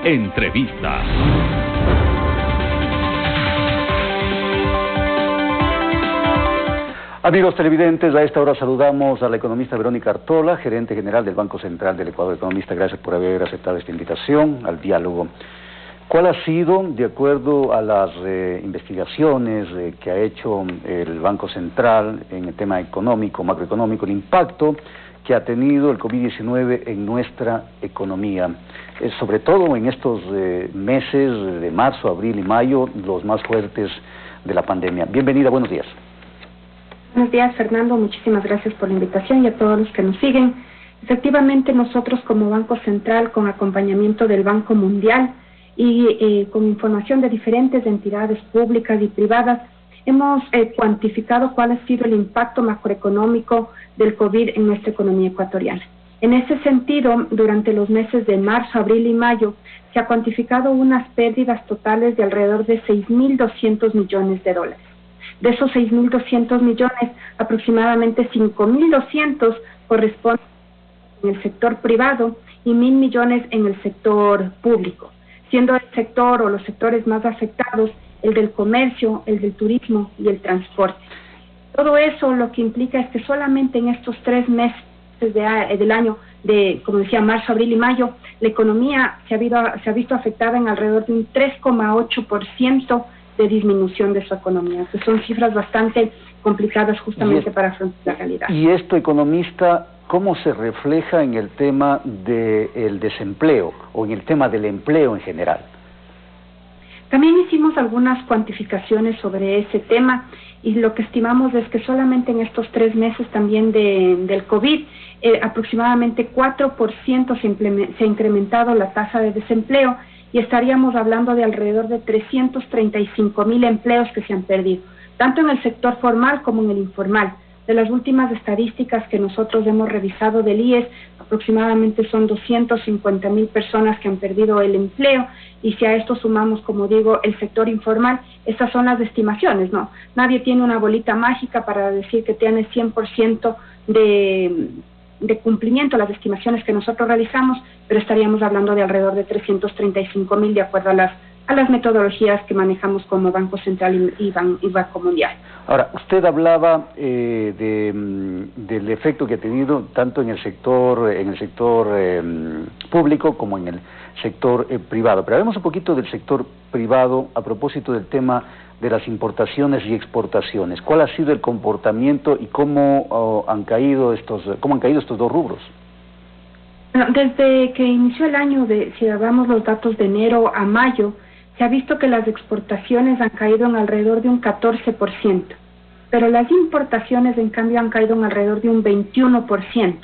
Entrevista. Amigos televidentes, a esta hora saludamos a la economista Verónica Artola, gerente general del Banco Central del Ecuador. Economista, gracias por haber aceptado esta invitación al diálogo. ¿Cuál ha sido, de acuerdo a las investigaciones que ha hecho el Banco Central en el tema económico, macroeconómico, el impacto que ha tenido el COVID-19 en nuestra economía? Sobre todo en estos meses de marzo, abril y mayo, los más fuertes de la pandemia. Bienvenida, buenos días. Buenos días, Fernando. Muchísimas gracias por la invitación y a todos los que nos siguen. Efectivamente, nosotros como Banco Central, con acompañamiento del Banco Mundial y con información de diferentes entidades públicas y privadas, hemos cuantificado cuál ha sido el impacto macroeconómico del COVID en nuestra economía ecuatoriana. En ese sentido, durante los meses de marzo, abril y mayo, se ha cuantificado unas pérdidas totales de alrededor de 6.200 millones de dólares. De esos 6.200 millones, aproximadamente 5.200 corresponden en el sector privado y 1.000 millones en el sector público, siendo el sector o los sectores más afectados el del comercio, el del turismo y el transporte. Todo eso lo que implica es que solamente en estos 3 meses del año, de, como decía, marzo, abril y mayo, la economía se ha visto afectada en alrededor de un 3,8% de disminución de su economía, que son cifras bastante complicadas justamente para afrontar la realidad. Y esto, economista, ¿cómo se refleja en el tema del desempleo o en el tema del empleo en general? También hicimos algunas cuantificaciones sobre ese tema y lo que estimamos es que solamente en estos 3 meses también del COVID, aproximadamente 4% se ha incrementado la tasa de desempleo, y estaríamos hablando de alrededor de 335.000 empleos que se han perdido, tanto en el sector formal como en el informal. De las últimas estadísticas que nosotros hemos revisado del IES, aproximadamente son 250.000 personas que han perdido el empleo, y si a esto sumamos, como digo, el sector informal, estas son las estimaciones, ¿no? Nadie tiene una bolita mágica para decir que tiene 100% de cumplimiento las estimaciones que nosotros realizamos, pero estaríamos hablando de alrededor de 335.000 de acuerdo a las metodologías que manejamos como Banco Central y Banco Mundial. Ahora, usted hablaba del efecto que ha tenido tanto en el sector público como en el sector privado, pero hablemos un poquito del sector privado a propósito del tema de las importaciones y exportaciones. ¿Cuál ha sido el comportamiento y cómo han caído estos dos rubros? Desde que inició el año, si hablamos los datos de enero a mayo, se ha visto que las exportaciones han caído en alrededor de un 14%, pero las importaciones, en cambio, han caído en alrededor de un 21%.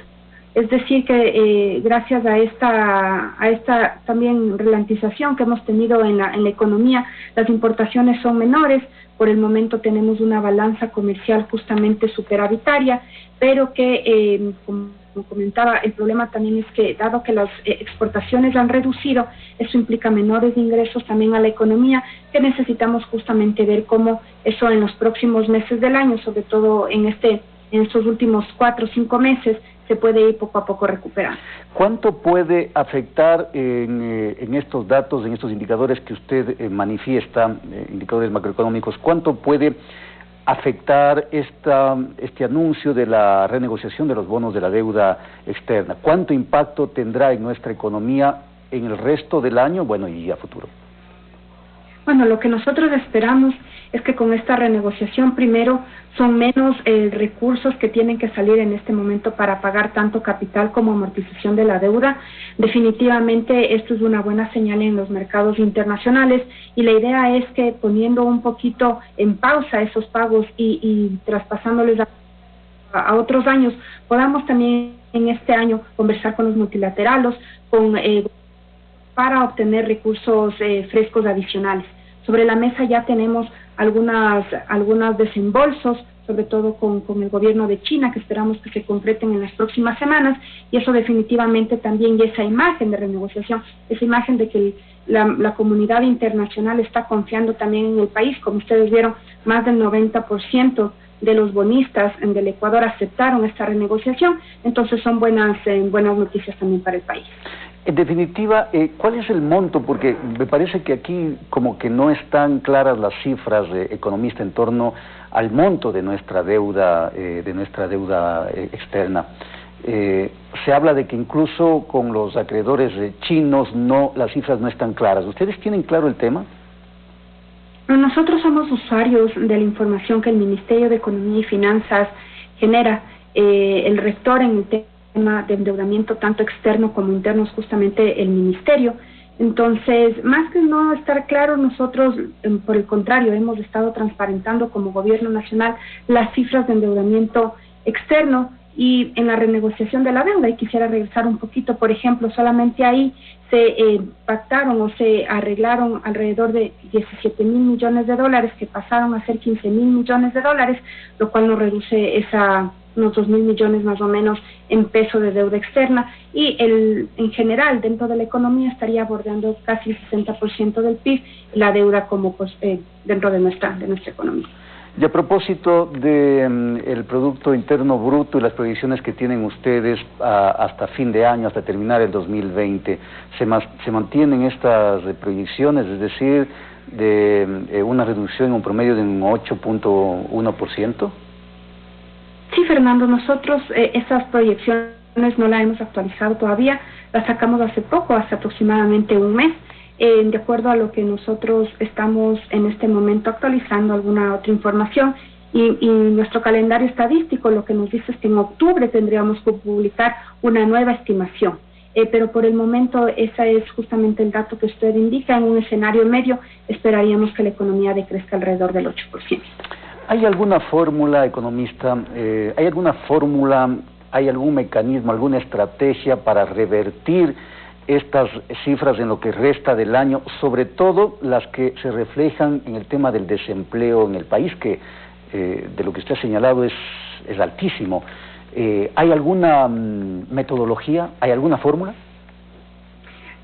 Es decir que gracias a esta también ralentización que hemos tenido en la economía, las importaciones son menores. Por el momento tenemos una balanza comercial justamente superavitaria, pero que, como comentaba, el problema también es que, dado que las exportaciones han reducido, eso implica menores ingresos también a la economía, que necesitamos justamente ver cómo eso en los próximos meses del año, sobre todo en estos últimos 4 o 5 meses, se puede ir poco a poco recuperando. ¿¿Cuánto puede afectar en estos datos, en estos indicadores que usted manifiesta, indicadores macroeconómicos, cuánto puede afectar este anuncio de la renegociación de los bonos de la deuda externa? ¿Cuánto impacto tendrá en nuestra economía en el resto del año, bueno, y a futuro? Bueno, lo que nosotros esperamos es que con esta renegociación, primero, son menos recursos que tienen que salir en este momento para pagar tanto capital como amortización de la deuda. Definitivamente esto es una buena señal en los mercados internacionales, y la idea es que poniendo un poquito en pausa esos pagos y traspasándoles a otros años, podamos también en este año conversar con los multilaterales para obtener recursos frescos adicionales. Sobre la mesa ya tenemos algunos desembolsos, sobre todo con el gobierno de China, que esperamos que se concreten en las próximas semanas, y eso definitivamente también, y esa imagen de renegociación, esa imagen de que la comunidad internacional está confiando también en el país. Como ustedes vieron, más del 90% de los bonistas del Ecuador aceptaron esta renegociación, entonces son buenas noticias también para el país. En definitiva, ¿cuál es el monto? Porque me parece que aquí como que no están claras las cifras, economista, en torno al monto de nuestra deuda, externa. Se habla de que incluso con los acreedores chinos las cifras no están claras. ¿Ustedes tienen claro el tema? Nosotros somos usuarios de la información que el Ministerio de Economía y Finanzas genera. El rector en el tema de endeudamiento tanto externo como interno es justamente el Ministerio. Entonces, más que no estar claro, nosotros, por el contrario, hemos estado transparentando como gobierno nacional las cifras de endeudamiento externo y en la renegociación de la deuda. Y quisiera regresar un poquito, por ejemplo, solamente ahí se pactaron o se arreglaron alrededor de 17.000 millones de dólares que pasaron a ser 15.000 millones de dólares, lo cual nos reduce unos 2.000 millones más o menos en peso de deuda externa, y en general dentro de la economía estaría bordeando casi el 60% del PIB la deuda como dentro de nuestra economía. Y a propósito del Producto Interno Bruto y las proyecciones que tienen ustedes hasta fin de año, hasta terminar el 2020, ¿se mantienen estas proyecciones, es decir, de una reducción en un promedio de un 8.1%? Sí, Fernando, nosotros esas proyecciones no las hemos actualizado todavía, las sacamos hace poco, hace aproximadamente un mes. De acuerdo a lo que nosotros estamos en este momento actualizando alguna otra información y nuestro calendario estadístico lo que nos dice es que en octubre tendríamos que publicar una nueva estimación. Pero por el momento ese es justamente el dato que usted indica. En un escenario medio esperaríamos que la economía decrezca alrededor del 8%. ¿Hay alguna fórmula, economista, hay algún mecanismo, alguna estrategia para revertir estas cifras en lo que resta del año, sobre todo las que se reflejan en el tema del desempleo en el país, que de lo que usted ha señalado es altísimo? ¿Hay alguna metodología, hay alguna fórmula?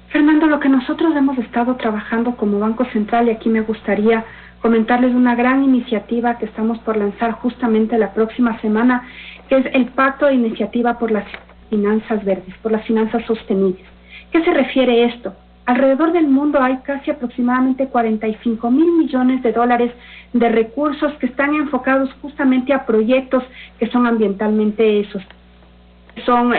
Fernando, lo que nosotros hemos estado trabajando como Banco Central, y aquí me gustaría comentarles una gran iniciativa que estamos por lanzar justamente la próxima semana, que es el Pacto de Iniciativa por las Finanzas Verdes, por las finanzas sostenibles. ¿Qué se refiere esto? Alrededor del mundo hay casi aproximadamente 45.000 millones de dólares de recursos que están enfocados justamente a proyectos que son ambientalmente sostenibles, son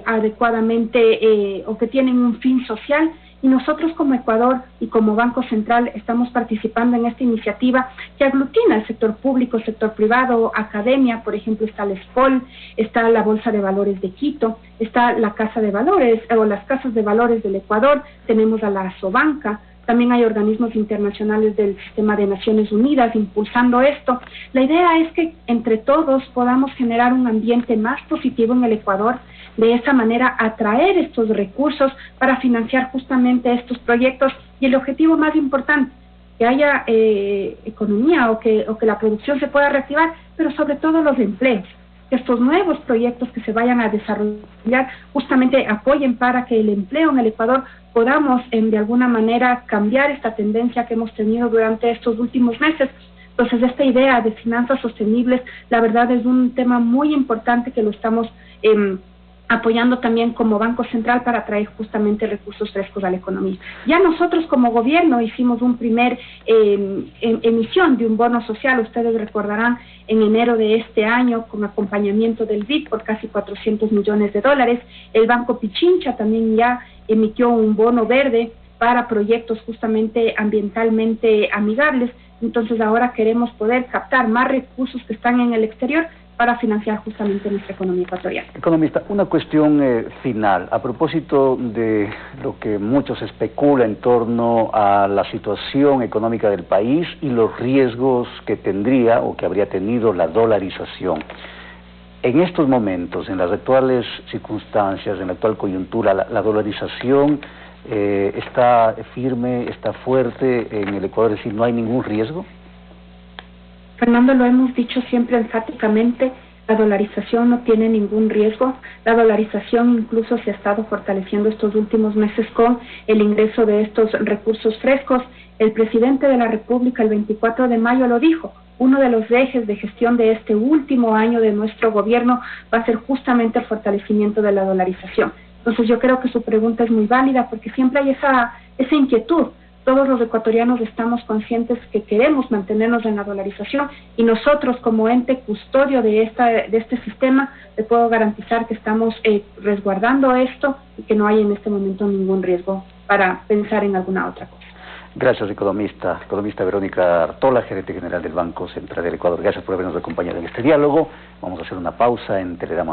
adecuadamente o que tienen un fin social. Y nosotros como Ecuador y como Banco Central estamos participando en esta iniciativa que aglutina el sector público, el sector privado, academia. Por ejemplo, está la SPOL, está la Bolsa de Valores de Quito, está la Casa de Valores o las Casas de Valores del Ecuador, tenemos a la Asobanca. También hay organismos internacionales del Sistema de Naciones Unidas impulsando esto. La idea es que entre todos podamos generar un ambiente más positivo en el Ecuador, de esa manera atraer estos recursos para financiar justamente estos proyectos, y el objetivo más importante, que haya economía o que la producción se pueda reactivar, pero sobre todo los empleos, que estos nuevos proyectos que se vayan a desarrollar justamente apoyen para que el empleo en el Ecuador podamos de alguna manera cambiar esta tendencia que hemos tenido durante estos últimos meses. Entonces, esta idea de finanzas sostenibles, la verdad es un tema muy importante que lo estamos apoyando también como Banco Central para traer justamente recursos frescos a la economía. Ya nosotros como gobierno hicimos un primer emisión de un bono social, ustedes recordarán, en enero de este año, con acompañamiento del BID por casi 400 millones de dólares. El Banco Pichincha también ya emitió un bono verde para proyectos justamente ambientalmente amigables. Entonces ahora queremos poder captar más recursos que están en el exterior para financiar justamente nuestra economía ecuatoriana. Economista, una cuestión final, a propósito de lo que muchos especulan en torno a la situación económica del país y los riesgos que tendría o que habría tenido la dolarización. En estos momentos, en las actuales circunstancias, en la actual coyuntura, la dolarización está firme, está fuerte en el Ecuador, es decir, ¿no hay ningún riesgo? Fernando, lo hemos dicho siempre enfáticamente, la dolarización no tiene ningún riesgo. La dolarización incluso se ha estado fortaleciendo estos últimos meses con el ingreso de estos recursos frescos. El presidente de la República el 24 de mayo lo dijo, uno de los ejes de gestión de este último año de nuestro gobierno va a ser justamente el fortalecimiento de la dolarización. Entonces yo creo que su pregunta es muy válida porque siempre hay esa inquietud. Todos los ecuatorianos estamos conscientes que queremos mantenernos en la dolarización y nosotros como ente custodio de este sistema le puedo garantizar que estamos resguardando esto y que no hay en este momento ningún riesgo para pensar en alguna otra cosa. Gracias, economista Verónica Artola, gerente general del Banco Central del Ecuador. Gracias por habernos acompañado en este diálogo. Vamos a hacer una pausa en Telegrama.